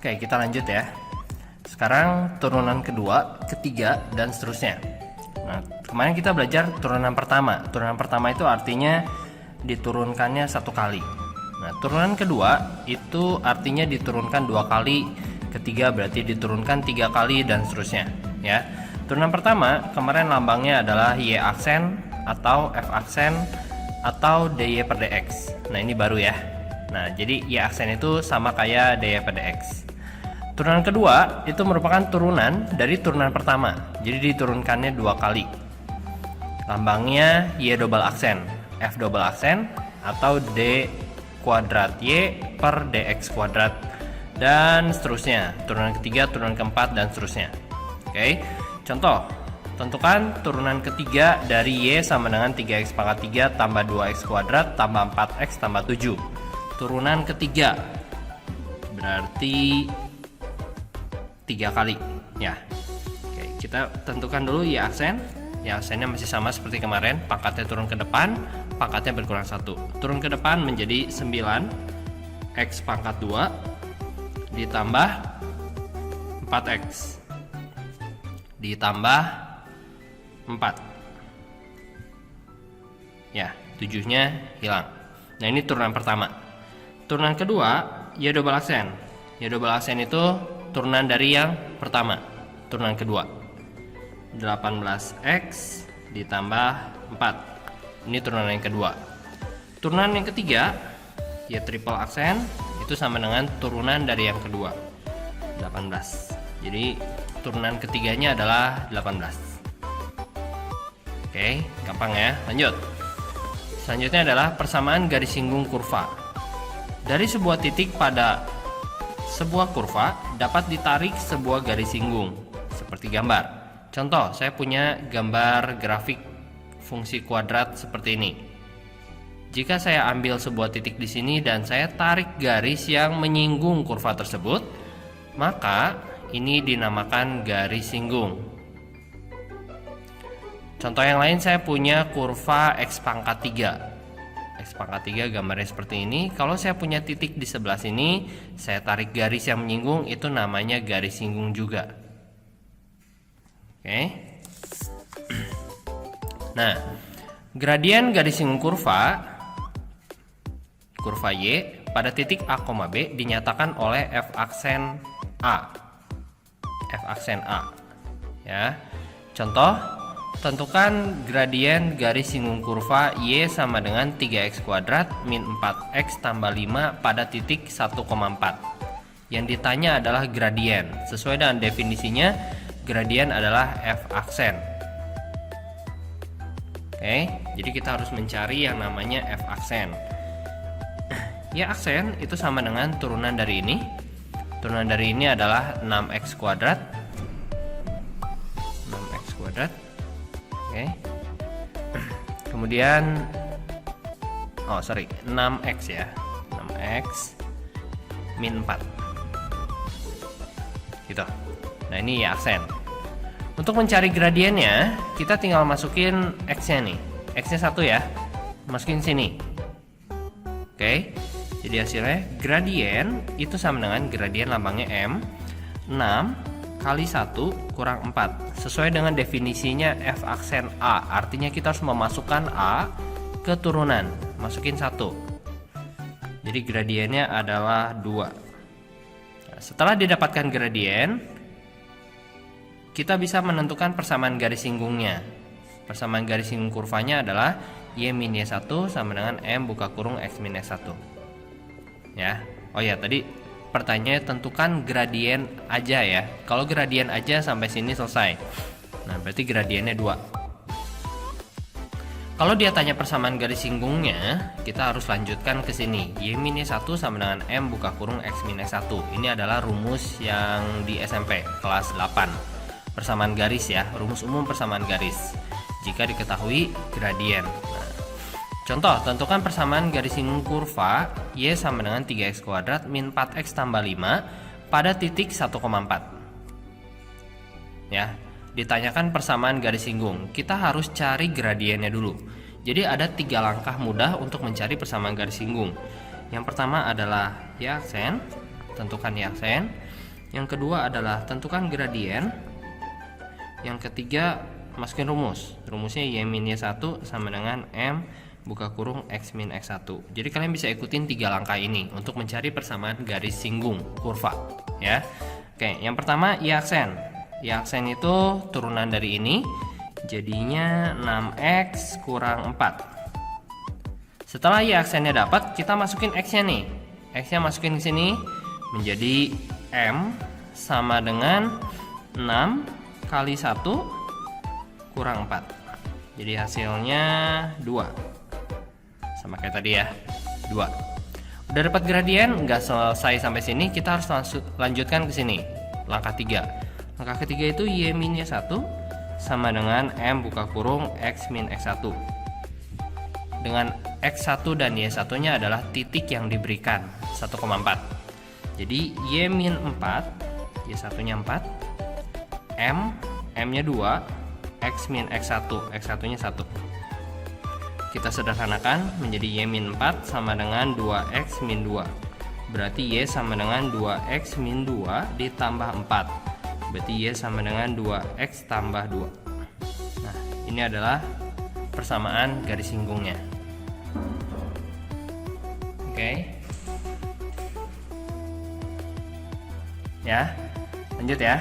Oke, kita lanjut ya. Sekarang turunan kedua, ketiga, dan seterusnya. Nah, kemarin kita belajar turunan pertama. Turunan pertama itu artinya diturunkannya satu kali. Nah, turunan kedua itu artinya diturunkan dua kali. Ketiga berarti diturunkan tiga kali, dan seterusnya ya. Turunan pertama kemarin lambangnya adalah Y aksen atau F aksen atau DY per DX. Nah, ini baru ya. Nah, jadi Y aksen itu sama kayak DY per DX. Turunan kedua itu merupakan turunan dari turunan pertama. Jadi diturunkannya dua kali. Lambangnya Y double aksen, F double aksen atau D kuadrat Y per DX kuadrat, dan seterusnya. Turunan ketiga, turunan keempat, dan seterusnya. Oke. Contoh, tentukan turunan ketiga dari Y sama dengan 3x pangkat 3 tambah 2x kuadrat tambah 4x tambah 7. Turunan ketiga berarti 3 kali ya. Oke, kita tentukan dulu Y aksen. Y aksennya masih sama seperti kemarin, pangkatnya turun ke depan, pangkatnya berkurang 1. Turun ke depan menjadi 9 X pangkat 2 ditambah 4x ditambah 4 ya, 7-nya hilang. Nah, ini turunan pertama. Turunan kedua Y double aksen. Y double aksen itu turunan dari yang pertama, turunan kedua. 18x ditambah 4. Ini turunan yang kedua. Turunan yang ketiga, Y triple aksen, itu sama dengan turunan dari yang kedua, 18. Jadi turunan ketiganya adalah 18. Oke, gampang ya. Lanjut. Selanjutnya adalah persamaan garis singgung kurva. Dari sebuah titik pada sebuah kurva dapat ditarik sebuah garis singgung seperti gambar. Contoh, saya punya gambar grafik fungsi kuadrat seperti ini. Jika saya ambil sebuah titik di sini dan saya tarik garis yang menyinggung kurva tersebut, maka ini dinamakan garis singgung. Contoh yang lain, saya punya kurva X pangkat 3. X pangkat 3 gambarnya seperti ini. Kalau saya punya titik di sebelah sini, saya tarik garis yang menyinggung, itu namanya garis singgung juga. Oke. Nah, gradien garis singgung kurva Y pada titik A, B dinyatakan oleh F aksen A. F aksen A. Ya. Contoh, tentukan gradien garis singgung kurva Y sama dengan 3x kuadrat min 4x tambah 5 pada titik 1,4. Yang ditanya adalah gradien. Sesuai dengan definisinya, gradien adalah F aksen. Oke, jadi kita harus mencari yang namanya F aksen. Y aksen itu sama dengan turunan dari ini. Turunan dari ini adalah 6x kuadrat. 6x kuadrat. Oke. Kemudian 6x ya. 6x min 4. Gitu. Nah, ini Y aksen. Untuk mencari gradiennya, kita tinggal masukin x-nya nih. X-nya 1 ya. Masukin sini. Oke. Jadi hasilnya gradien itu sama dengan gradien lambangnya M 6 kali 1 kurang 4. Sesuai dengan definisinya F aksen A. Artinya kita harus memasukkan A ke turunan. Masukin 1. Jadi gradiennya adalah 2. Nah, setelah didapatkan gradien, kita bisa menentukan persamaan garis singgungnya. Persamaan garis singgung kurvanya adalah Y min Y1 sama dengan M buka kurung X min X1. Ya. Oh ya, tadi pertanyaannya tentukan gradien aja ya. Kalau gradien aja sampai sini selesai. Nah, berarti gradiennya 2. Kalau dia tanya persamaan garis singgungnya, kita harus lanjutkan ke sini. Y min Y1 sama dengan M buka kurung X min X1. Ini adalah rumus yang di SMP kelas 8. Persamaan garis ya, rumus umum persamaan garis. Jika diketahui gradien. Nah, contoh, tentukan persamaan garis singgung kurva Y sama dengan 3x kuadrat min 4x tambah 5 pada titik 1,4. Ya, ditanyakan persamaan garis singgung. Kita harus cari gradiennya dulu. Jadi ada 3 langkah mudah untuk mencari persamaan garis singgung. Yang pertama adalah Y aksen. Tentukan Y aksen. Yang kedua adalah tentukan gradien. Yang ketiga, masukin rumus. Rumusnya Y-1 sama dengan M buka kurung X min X1. Jadi kalian bisa ikutin 3 langkah ini untuk mencari persamaan garis singgung kurva, ya. Oke, yang pertama Y aksen. Y aksen itu turunan dari ini, jadinya 6X kurang 4. Setelah Y aksennya dapat, kita masukin X-nya nih. X-nya masukin ke sini menjadi M sama dengan 6 kali 1 kurang 4. Jadi hasilnya 2. Sama kayak tadi ya, 2. Udah dapat gradien, nggak selesai sampai sini, kita harus lanjutkan ke sini. Langkah 3. Langkah ketiga itu Y minnya 1 sama dengan M buka kurung X min X1. Dengan X1 dan Y1 nya adalah titik yang diberikan 1,4. Jadi Y min 4, Y1 nya 4, M nya 2, X min X1, X1 nya 1. Kita sederhanakan menjadi Y min 4 sama dengan 2X min 2. Berarti Y sama dengan 2X min 2 ditambah 4. Berarti Y sama dengan 2X tambah 2. Nah, ini adalah persamaan garis singgungnya. Oke. Ya, lanjut ya.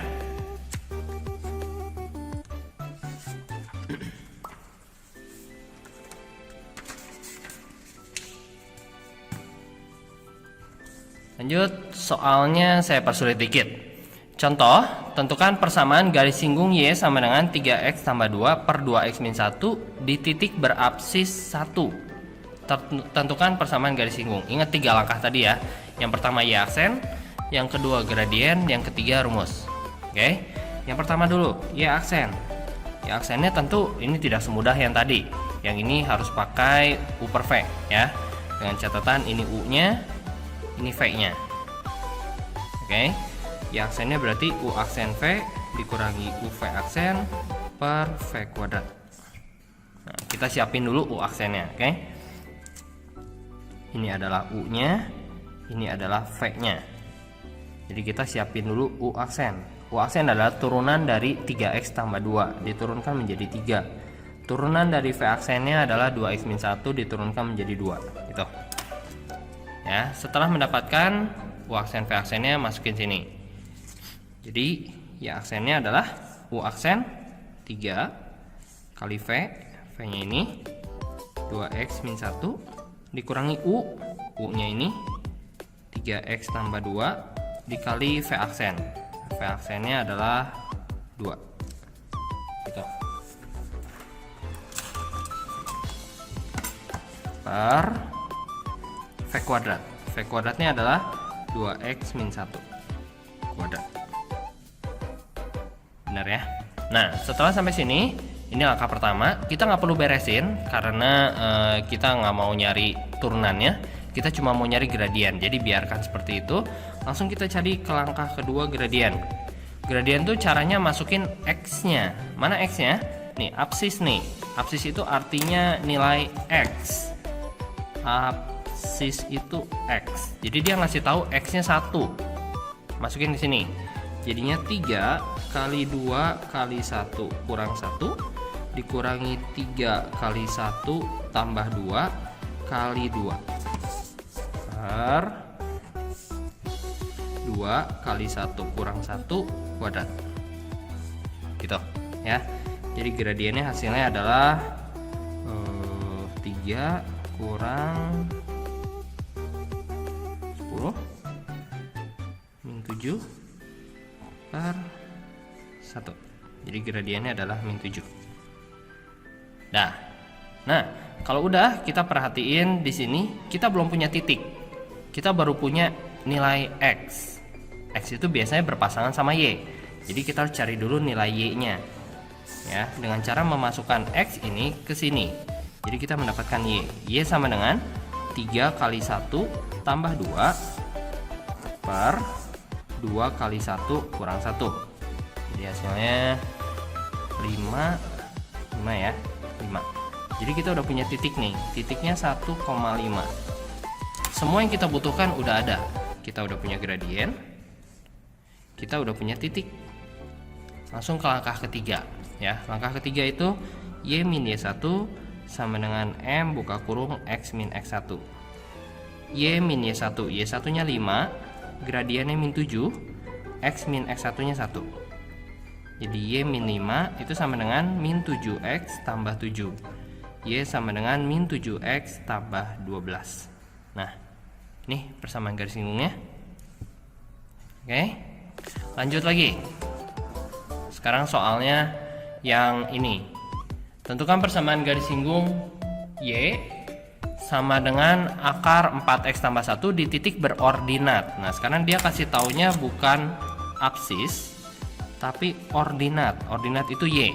Lanjut, soalnya saya persulit dikit. Contoh, tentukan persamaan garis singgung Y sama dengan 3X tambah 2 per 2X min 1 di titik berabsis 1. Tentukan persamaan garis singgung. Ingat 3 langkah tadi ya. Yang pertama Y aksen, yang kedua gradien, yang ketiga rumus. Oke. Yang pertama dulu, Y aksen. Y aksennya tentu ini tidak semudah yang tadi. Yang ini harus pakai U per V ya. Dengan catatan ini U-nya, ini V-nya. Oke. Y aksennya berarti U aksen V dikurangi U V aksen per V kuadrat. Nah, kita siapin dulu U aksennya, oke. Ini adalah U-nya, ini adalah V-nya. Jadi kita siapin dulu U aksen. U aksen adalah turunan dari 3X tambah 2 diturunkan menjadi 3. Turunan dari V aksennya adalah 2X min 1 diturunkan menjadi 2 gitu. Ya, setelah mendapatkan U aksen V aksennya masukin sini. Jadi Y aksennya adalah U aksen 3 kali V, V-nya ini 2X min 1 dikurangi U-nya ini 3X tambah 2 dikali V aksen. V aksennya adalah 2 gitu. Per V kuadrat. V kuadratnya adalah 2X min 1 kuadrat. Benar ya? Nah, setelah sampai sini, ini langkah pertama. Kita nggak perlu beresin karena kita nggak mau nyari turunannya, kita cuma mau nyari gradien. Jadi biarkan seperti itu. Langsung kita cari ke langkah kedua, gradien. Gradien tuh caranya masukin X-nya. Mana X-nya? Nih, absis nih. Absis itu artinya nilai X. Absis itu X. Jadi dia ngasih tahu X-nya 1. Masukin di sini. Jadinya 3 kali 2 kali 1 kurang 1 dikurangi 3 kali 1 tambah 2 kali 2 per 2 kali 1 kurang 1 kuadrat gitu ya. Jadi gradiennya hasilnya adalah 3 kurang 10 min 7 per 1. Jadi gradiennya adalah min 7. Nah, kalau udah kita perhatiin di sini kita belum punya titik. Kita baru punya nilai X. X itu biasanya berpasangan sama Y. Jadi kita harus cari dulu nilai Y-nya. Ya, dengan cara memasukkan X ini ke sini. Jadi kita mendapatkan Y. Y sama dengan 3 kali 1 tambah 2 per 2 kali 1 kurang 1. Jadi hasilnya 5 ya, 5. Jadi kita udah punya titik nih. Titiknya 1,5. Semua yang kita butuhkan udah ada. Kita udah punya gradien, kita udah punya titik. Langsung ke langkah ketiga ya. Langkah ketiga itu Y min Y1 sama dengan M buka kurung X min X1. Y min Y1, Y1 nya 5, gradiennya min 7, X min X1 nya 1. Jadi Y min 5 itu sama dengan min 7X tambah 7. Y sama dengan min 7X tambah 12. Nah, ini persamaan garis singgungnya. Oke, lanjut lagi. Sekarang soalnya yang ini. Tentukan persamaan garis singgung Y sama dengan akar 4X tambah 1 di titik berordinat. Nah, sekarang dia kasih taunya bukan absis, tapi ordinat. Ordinat itu Y.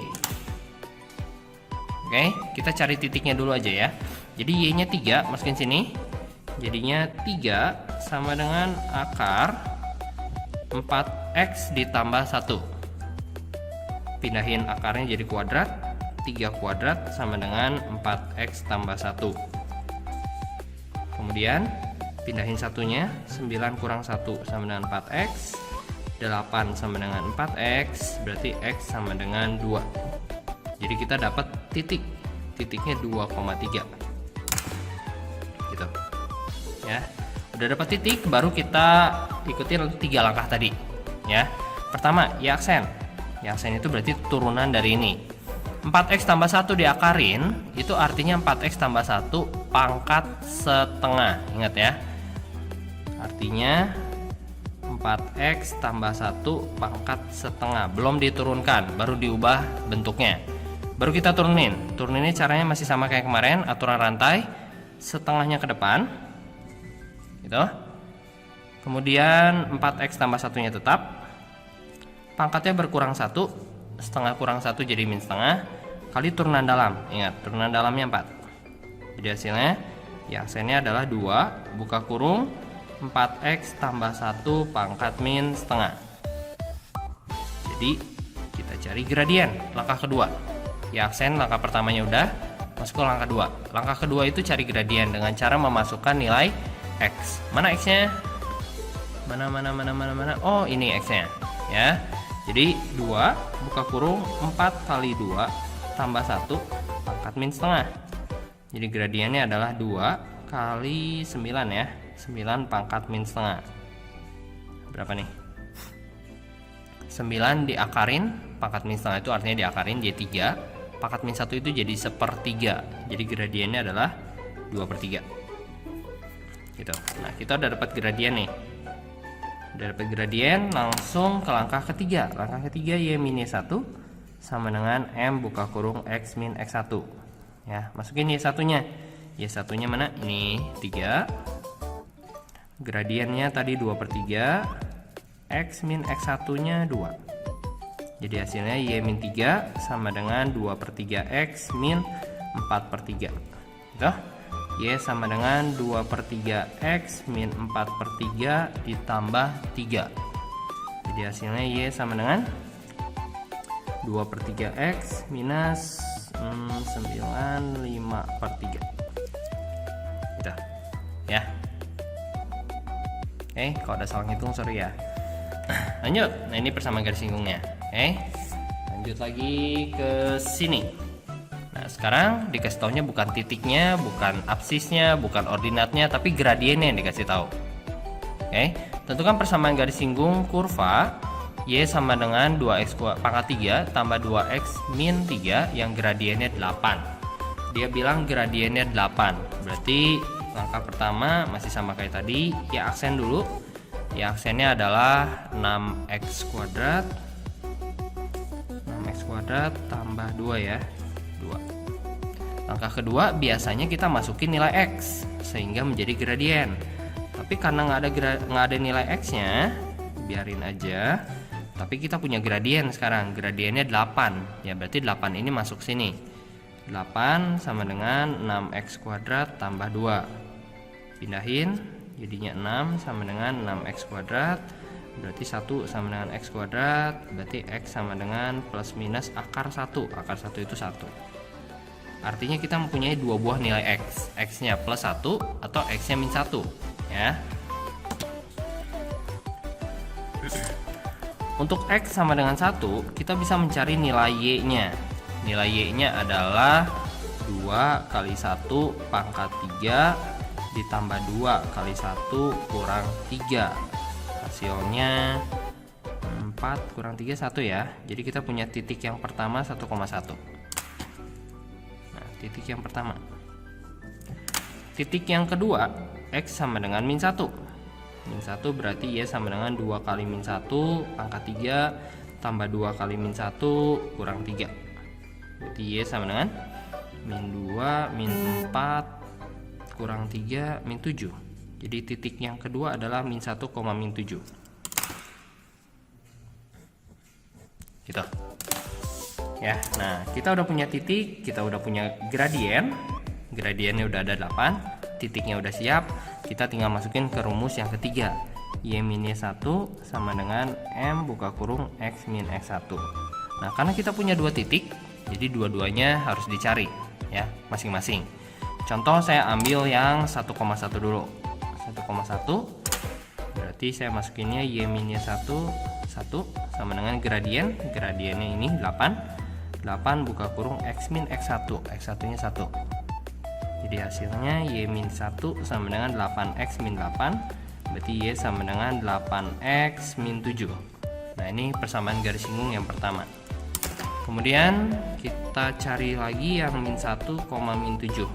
Oke, kita cari titiknya dulu aja ya. Jadi Y-nya 3, masukin sini. Jadinya 3 sama dengan akar 4X ditambah 1. Pindahin akarnya jadi kuadrat. 3 kuadrat sama dengan 4X tambah 1. Kemudian pindahin satunya. 9 kurang 1 sama dengan 4X. 8 sama dengan 4X. Berarti X sama dengan 2. Jadi kita dapat titik. Titiknya 2,3 gitu ya. Udah dapat titik, baru kita ikutin 3 langkah tadi ya. Pertama, Y aksen. Y aksen itu berarti turunan dari ini. 4X tambah 1 diakarin, itu artinya 4X tambah 1 pangkat setengah. Ingat ya. Artinya 4X tambah 1 pangkat setengah. Belum diturunkan, baru diubah bentuknya. Baru kita turunin. Turuninnya caranya masih sama kayak kemarin, aturan rantai. Setengahnya ke depan. Gitu. Kemudian 4X tambah 1-nya tetap. Pangkatnya berkurang 1, setengah kurang 1 jadi min setengah, kali turunan dalam. Ingat, turunan dalamnya 4. Jadi hasilnya ya aksennya adalah 2 buka kurung 4X tambah 1 pangkat min setengah. Jadi kita cari gradien. Langkah kedua, ya aksen langkah pertamanya udah, masuk ke langkah 2. Langkah kedua itu cari gradien dengan cara memasukkan nilai X. Mana X-nya? Mana? Oh, ini X-nya ya. Jadi 2 buka kurung 4 kali 2 tambah 1 pangkat min setengah. Jadi gradiennya adalah 2 kali 9 ya. 9 pangkat min setengah. Berapa nih? 9 diakarin, pangkat min setengah itu artinya diakarin jadi 3. Pangkat min 1 itu jadi 1/3. Jadi gradiennya adalah 2/3 gitu. Nah, kita udah dapat gradien nih. Udah dapat gradien, langsung ke langkah ketiga. Langkah ketiga Y min Y1 sama dengan M buka kurung X min X1 ya. Masukin Y1-nya. Y1-nya mana? Ini 3. Gradiennya tadi 2/3. X min X1-nya 2. Jadi hasilnya Y min 3 sama dengan 2/3 X min 4/3 gitu. Y sama dengan 2/3 X min 4/3 ditambah 3. Jadi hasilnya Y sama dengan 2/3 X minus 95/3 gitu ya. Oke, kalau ada salah ngitung sorry ya. Lanjut. Nah, ini persamaan garis singgungnya. Oke, lanjut lagi ke sini. Nah, sekarang dikasih taunya bukan titiknya, bukan absisnya, bukan ordinatnya, tapi gradiennya yang dikasih tahu. Oke, tentukan persamaan garis singgung kurva Y sama dengan 2X pangkat 3 tambah 2X min 3 yang gradiennya 8. Dia bilang gradiennya 8. Berarti langkah pertama masih sama kayak tadi, ya aksen dulu. Ya aksennya adalah 6X kuadrat. 6X kuadrat tambah 2 ya. 2. Langkah kedua biasanya kita masukin nilai X sehingga menjadi gradien. Tapi karena nggak ada nilai X-nya, biarin aja. Tapi kita punya gradien sekarang. Gradiennya 8. Ya berarti 8 ini masuk sini. 8 sama dengan 6X kuadrat tambah 2. Pindahin jadinya 6 sama dengan 6X kuadrat. Berarti 1 sama dengan X kuadrat. Berarti X sama dengan plus minus akar 1. Akar 1 itu 1. Artinya kita mempunyai dua buah nilai X. X-nya plus 1 atau X-nya min 1 ya. Untuk X sama dengan 1, kita bisa mencari nilai Y-nya. Nilai Y-nya adalah 2 kali 1 pangkat 3 ditambah 2 kali 1 kurang 3. Hasilnya 4 kurang 3 1 ya. Jadi kita punya titik yang pertama 1,1. Nah, titik yang pertama. Titik yang kedua, X sama dengan min 1. Min 1 berarti Y sama dengan 2 kali min 1 pangkat 3 tambah 2 kali min 1 kurang 3. Berarti Y sama dengan min 2 min 4 kurang 3 min 7. Jadi titik yang kedua adalah min 1, min 7. Gitu. Ya, nah kita udah punya titik, kita udah punya gradien. Gradiennya udah ada 8, titiknya udah siap. Kita tinggal masukin ke rumus yang ketiga. Y min Y1 sama dengan M buka kurung X min X1. Nah, karena kita punya dua titik, jadi dua-duanya harus dicari ya, masing-masing. Contoh saya ambil yang 1,1 dulu. 1,1 berarti saya masukinnya Y min Y1 1 sama dengan gradien. Gradiennya ini 8 buka kurung X min X1. X1 nya 1. Jadi hasilnya Y min 1 sama dengan 8X min 8. Berarti Y sama dengan 8X min 7. Nah, ini persamaan garis singgung yang pertama. Kemudian kita cari lagi yang min 1, min 7.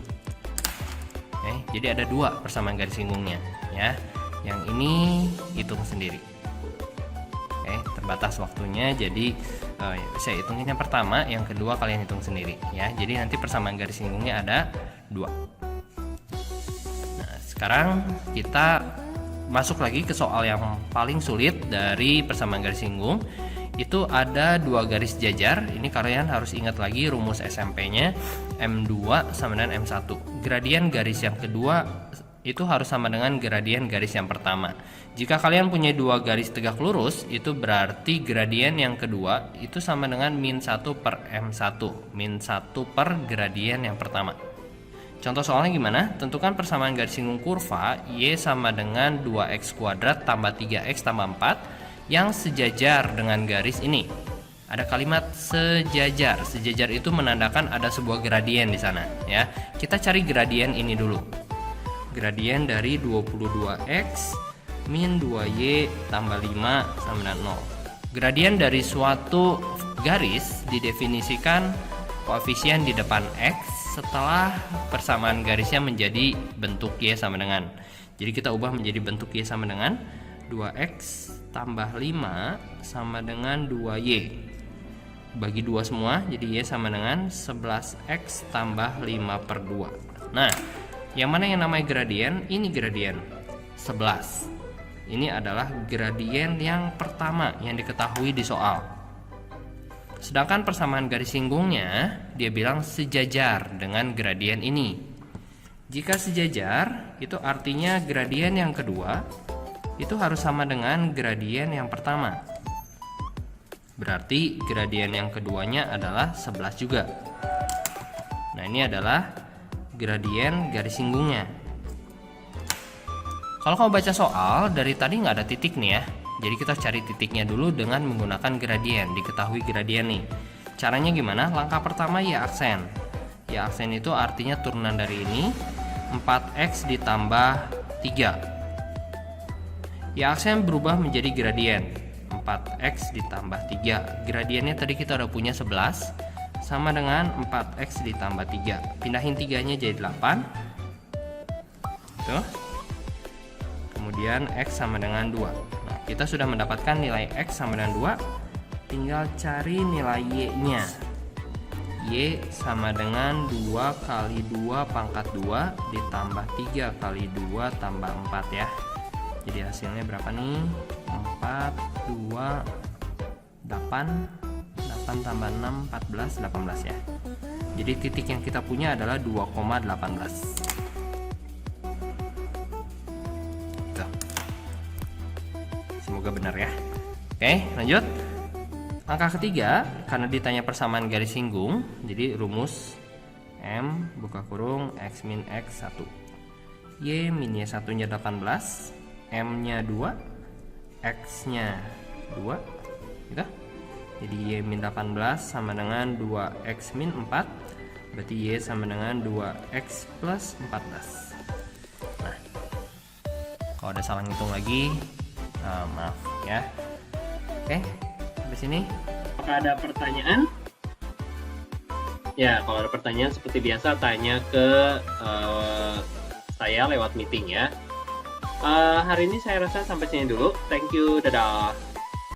Oke, jadi ada dua persamaan garis singgungnya ya. Yang ini hitung sendiri. Oke, terbatas waktunya, jadi saya hitungin yang pertama, yang kedua kalian hitung sendiri ya. Jadi nanti persamaan garis singgungnya ada 2. Nah, sekarang kita masuk lagi ke soal yang paling sulit dari persamaan garis singgung. Itu ada dua garis jajar. Ini kalian harus ingat lagi rumus SMP-nya, M2 sama dengan M1. Gradien garis yang kedua itu harus sama dengan gradien garis yang pertama. Jika kalian punya dua garis tegak lurus, itu berarti gradien yang kedua itu sama dengan min 1 per M1. Min 1 per gradien yang pertama. Contoh soalnya gimana? Tentukan persamaan garis singgung kurva Y sama dengan 2X kuadrat tambah 3X tambah 4 yang sejajar dengan garis ini. Ada kalimat sejajar. Sejajar itu menandakan ada sebuah gradien di sana ya. Kita cari gradien ini dulu. Gradien dari 22X min 2Y tambah 5 sama dengan 0. Gradien dari suatu garis didefinisikan koefisien di depan X setelah persamaan garisnya menjadi bentuk Y sama dengan. Jadi kita ubah menjadi bentuk Y sama dengan 2X tambah 5 sama dengan 2Y. Bagi 2 semua, jadi Y sama dengan 11X tambah 5 per 2. Nah, yang mana yang namanya gradien? Ini gradien 11. Ini adalah gradien yang pertama yang diketahui di soal. Sedangkan persamaan garis singgungnya dia bilang sejajar dengan gradien ini. Jika sejajar, itu artinya gradien yang kedua itu harus sama dengan gradien yang pertama. Berarti gradien yang keduanya adalah 11 juga. Nah, ini adalah gradien garis singgungnya. Kalau kamu baca soal, dari tadi nggak ada titik nih ya. Jadi kita cari titiknya dulu dengan menggunakan gradien. Diketahui gradien nih. Caranya gimana? Langkah pertama Y aksen. Y aksen itu artinya turunan dari ini 4X ditambah 3. Y aksen berubah menjadi gradien 4X ditambah 3. Gradiennya tadi kita udah punya 11 sama dengan 4X ditambah 3. Pindahin 3-nya jadi 8. Tuh. Kemudian X sama dengan 2. Nah, kita sudah mendapatkan nilai X sama dengan 2. Tinggal cari nilai Y-nya. Y sama dengan 2 kali 2 pangkat 2 ditambah 3 kali 2 tambah 4 ya. Jadi hasilnya berapa nih? 4, 2, 8 tambah 6, 14, 18 ya. Jadi titik yang kita punya adalah 2,18. Semoga benar ya. Oke, lanjut. Angka ketiga, karena ditanya persamaan garis singgung, jadi rumus M buka kurung X min X 1. Y min Y1 nya 18, M nya 2, X nya 2, gitu. Jadi Y min 18 sama dengan 2X min 4, berarti Y sama dengan 2X plus 14. Nah, kalau ada salah ngitung lagi, maaf ya. Oke, sampai sini. Apakah ada pertanyaan? Ya, kalau ada pertanyaan seperti biasa tanya ke saya lewat meeting ya. Hari ini saya rasa sampai sini dulu. Thank you, dadah.